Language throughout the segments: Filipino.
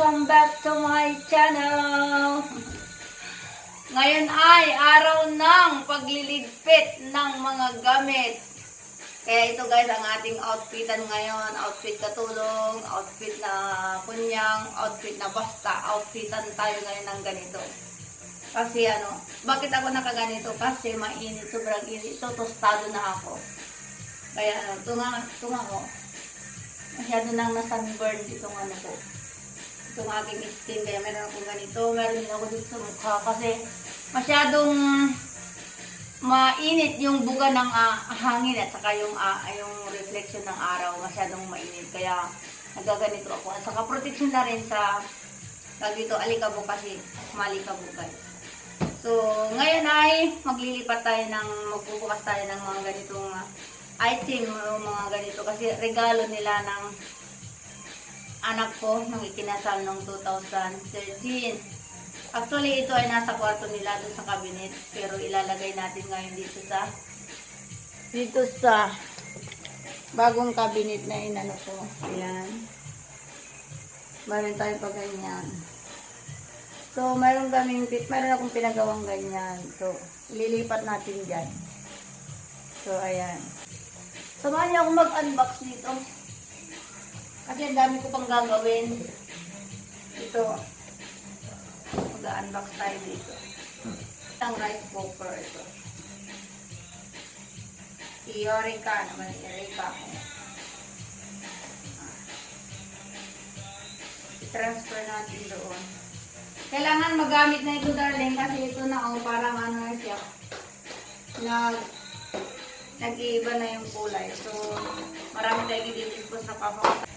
Welcome back to my channel! Ngayon ay araw ng pagliligpit ng mga gamit. Kaya ito guys ang ating outfitan ngayon. Outfit katulong, outfit na kunyang, outfit na basta. Outfitan tayo ngayon ng ganito. Kasi bakit ako nakaganito? Kasi mainit, sobrang init. Ito, tostado na ako. Kaya tunga ko. Masyado nang na-sunburn itong ko. Itong aking skin, kaya meron akong ganito, meron din ako dito sa mukha kasi masyadong mainit yung buga ng hangin at saka yung reflection ng araw, masyadong mainit, kaya nagaganito ako. At saka protection na rin sa dito alikabok kasi malikabok guys. So ngayon ay maglilipat tayo magbubukas tayo ng mga ganitong item, mga ganito kasi regalo nila ng anak ko nung ikinasal noong 2013. Actually, ito ay nasa kwarto nila doon sa cabinet. Pero ilalagay natin ngayon dito sa bagong cabinet na inano ko. Ayan. Meron tayo pa ganyan. So, meron akong pinagawang ganyan. So, ililipat natin dyan. So, ayan. Samahan niyo akong mag-unbox dito. Kasi ang dami ko pang gagawin. Ito. Mag-unbox tayo dito. Ang rice cooker ito. Eureka naman. Eureka ko. I-transfer natin doon. Kailangan magamit na ito darling. Kasi ito na parang siya. Nag-iiba na yung kulay. So, marami tayong i-dispose na papakita.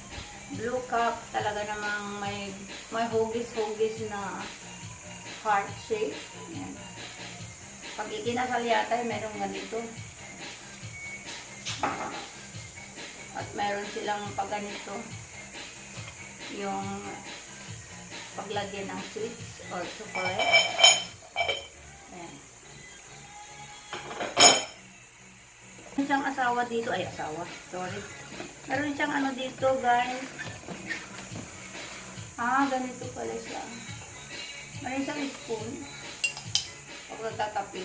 Blue cup, talaga namang may hugis-hugis na heart shape. Ayan. Pag ikinasal yata, merong ganito. At meron silang pag ganito. Yung paglagyan ng sweets or chocolate. Ayan. Meron siyang asawa dito. Ay, asawa. Sorry. Meron siyang dito, guys. Ganito pala siya. Meron siyang spoon. Pag nagtatapi.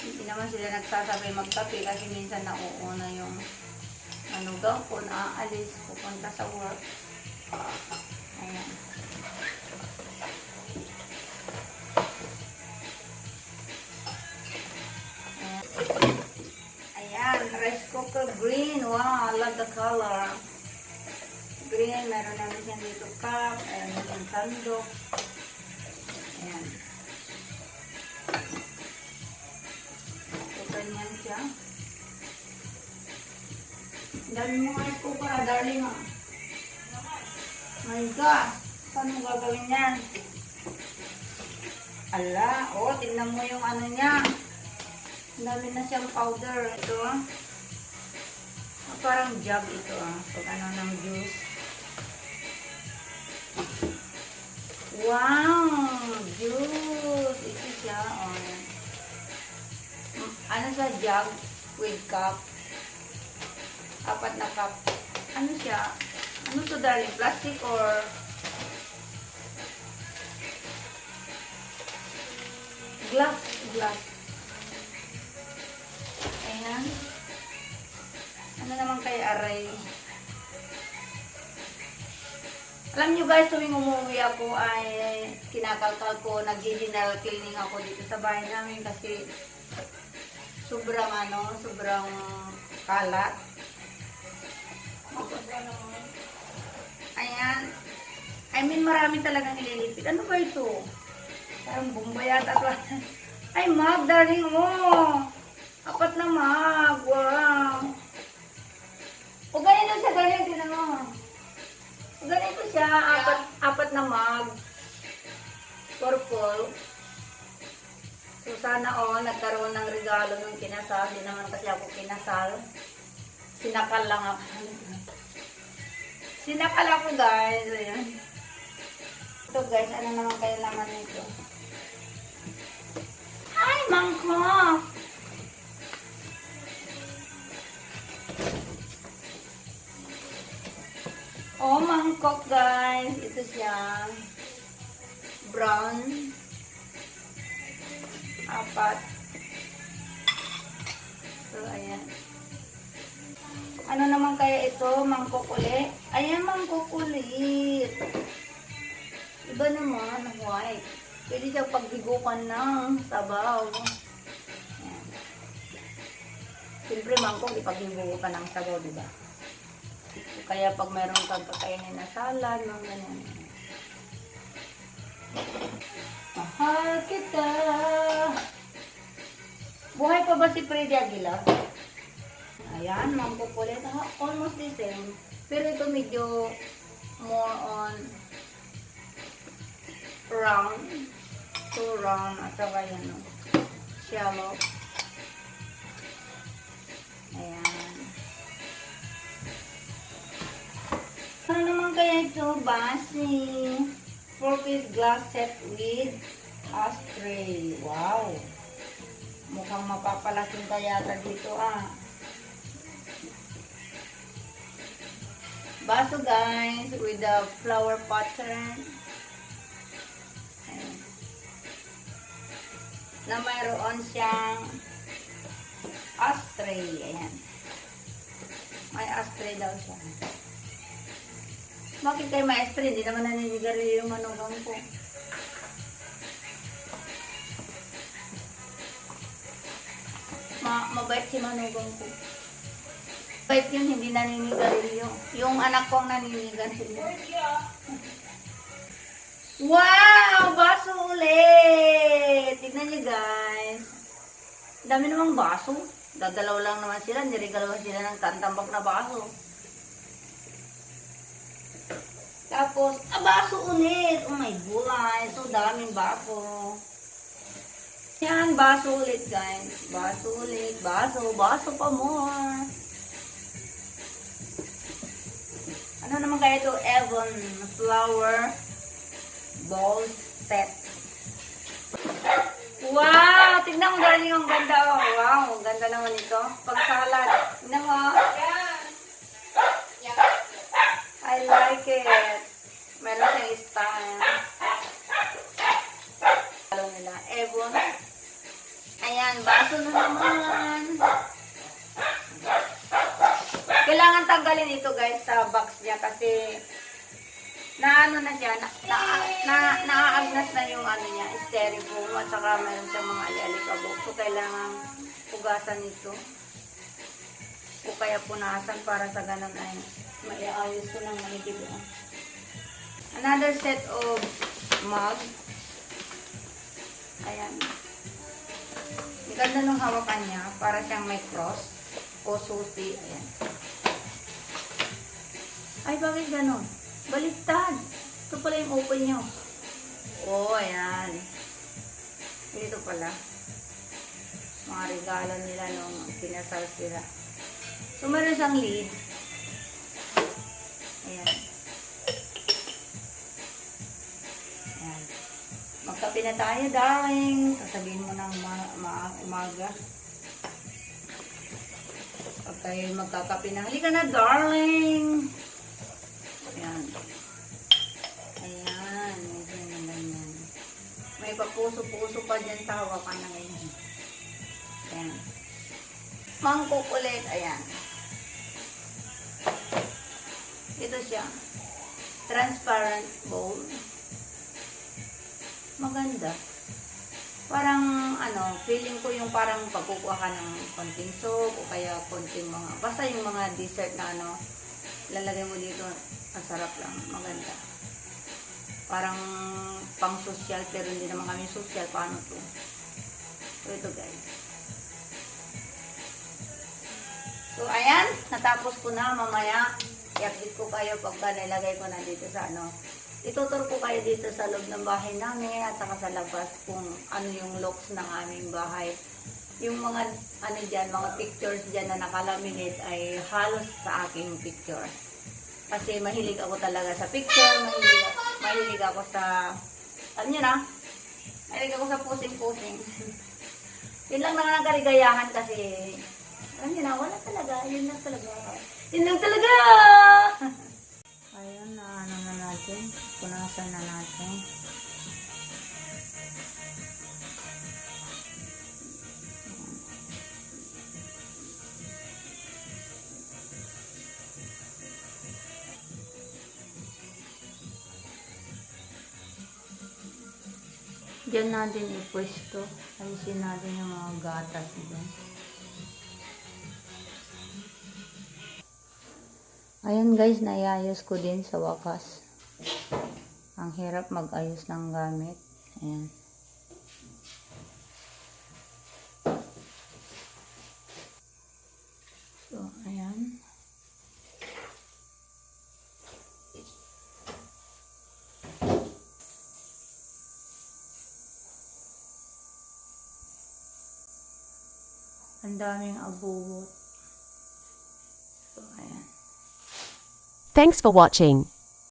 Hindi naman sila nagsasabay magtapi kasi minsan nauuna yung daw po, naaalis, pupunta sa work. Ayan. Rice cooker green. Wow, I love the color. Green, meron namin siya dito cup. Ayan, yung sandok. Ayan. So, ganyan siya. Dami mo rice cooker, darling. My gosh. Saan mo gagawin yan? Ala, tingnan mo yung niya. Dami na siyang powder. Ito, parang jug ito, pag ng juice. Wow! Juice! Ito siya, sa jug with cup. 4 na cup. Siya? To darling? Plastic or glass? Glass. Ayan. Naman kay aray. Alam nyo guys, tuwing umuwi ako ay kinakalkal ko, nag-general cleaning ako dito sa bahay namin kasi sobrang kalat. Ayan. I mean, marami talagang nililipid. Ano ba ito? Parang bomba yata. Ay, mag, darling mo. 4 na mag. Wow. O ganito siya, ganyan, tinan mo. Ganito siya, 4 na mag. Purple. So sana nagkaroon ng regalo nung kinasal. Hindi naman kasi ako kinasal. Sinakal lang ako. Sinakal ako guys. Ayan. Ito guys, ano naman kayo laman nito? Ay, mangkok! Oh, mangkok guys. Ito siya. Brown. 4. So, ayan. Ano naman kaya ito? Mangkok ulit? Ayan, mangkok ulit. Iba naman, white. Pwede siya paghigupan ng sabaw. Ayan. Siyempre, mangkok, ipaghigupan ng sabaw, diba? Kaya pag mayroon kang kakainin na salad, mga ganyan. Mahal kita. Buhay pa ba si Freddy Aguilar? Ayan, mangkok ulit. Almost the same. Pero ito medyo more on round. So round. At saka yan, no? Shallow. Ayan. Ano naman kaya ito? Basi. 4-piece glass set with ashtray. Wow. Mukhang mapapalaking kaya dito Baso guys with the flower pattern. Ayan. Na mayroon siyang ashtray. Ayan. May ashtray daw siya. Bakit kayo may ashtray? Hindi naman naninigarilyo yung manugang ko. Mabait si manugang ko. Mabait yun, hindi naninigarilyo. Yung anak ko ang naninigarilyo. Wow! Baso ulit! Tignan nyo guys. Dami namang baso. Dadalaw lang naman sila. Nirigalawan sila ng tantambak na baso. Tapos, baso ulit. Oh my God. So daming baso. Yan, baso ulit guys. Baso ulit. Baso. Baso pa more. Ano naman kaya ito? Avon flower ball set. Wow! Tignan mo darling, ang ganda. Oh. Wow, ang ganda naman ito. Pag salad. Tignan mo. I like it. Meron siyang style. Halo nila. Avon. Ayan, baso na naman. Kailangan tanggalin ito guys sa box niya kasi naano na siya, naaagnas na yung ano niya, styrofoam at saka mayroon siyang mga ali-alikabok. So kailangan pugasan ito. O kaya punasan para sa ganun ay maiayos ko ng maligid. Another set of mug. Ayan. Ang ganda nung hawakan niya para siyang may cross o susi. Ayan. Ay, bakit gano'n? Baliktad. Ito pala yung open nyo. Oh, ayan. Ito pala. Mga regalo nila nung pinasal sila. So, meron siyang lid. Ayan. Ayan. Magkape na tayo, darling. Sasabihin mo ng umaga. Pag tayo magkakape na, halika na, darling. Ayan. Ayan. Ganyan. May papuso-puso pa dyan sa hawakan na ngayon. Ayan. Mangkok ulit. Ayan. Ito siya. Transparent bowl. Maganda. Parang, feeling ko yung parang pagkukuha ka ng konting soap o kaya konting mga, basta yung mga dessert na lalagay mo dito. Ang sarap lang. Maganda. Parang pang social pero hindi naman kami social. Paano to? So, ito guys. So, ayan. Natapos ko na. Mamaya, i-update ko kayo pagka nilagay ko na dito sa Itutur ko kayo dito sa loob ng bahay namin at saka sa labas kung ano yung looks ng aming bahay. Yung mga, mga pictures dyan na nakalaminate ay halos sa aking picture. Kasi mahilig ako talaga sa picture, mahilig ako sa, alam nyo na, mahilig ako sa posing-posing. Yun lang naman ang kaligayahan kasi, alam nyo na, wala talaga, yun lang talaga. Yun lang talaga! Ayan. natin. Punasan na natin. Diyan natin ipwesto. Alisin natin yung mga gatas dyan. Ayan guys, naiayos ko din sa wakas. Ang hirap mag-ayos ng gamit. Ayan. So, ayan. Ang daming abuwot. So, ayan. Thanks for watching.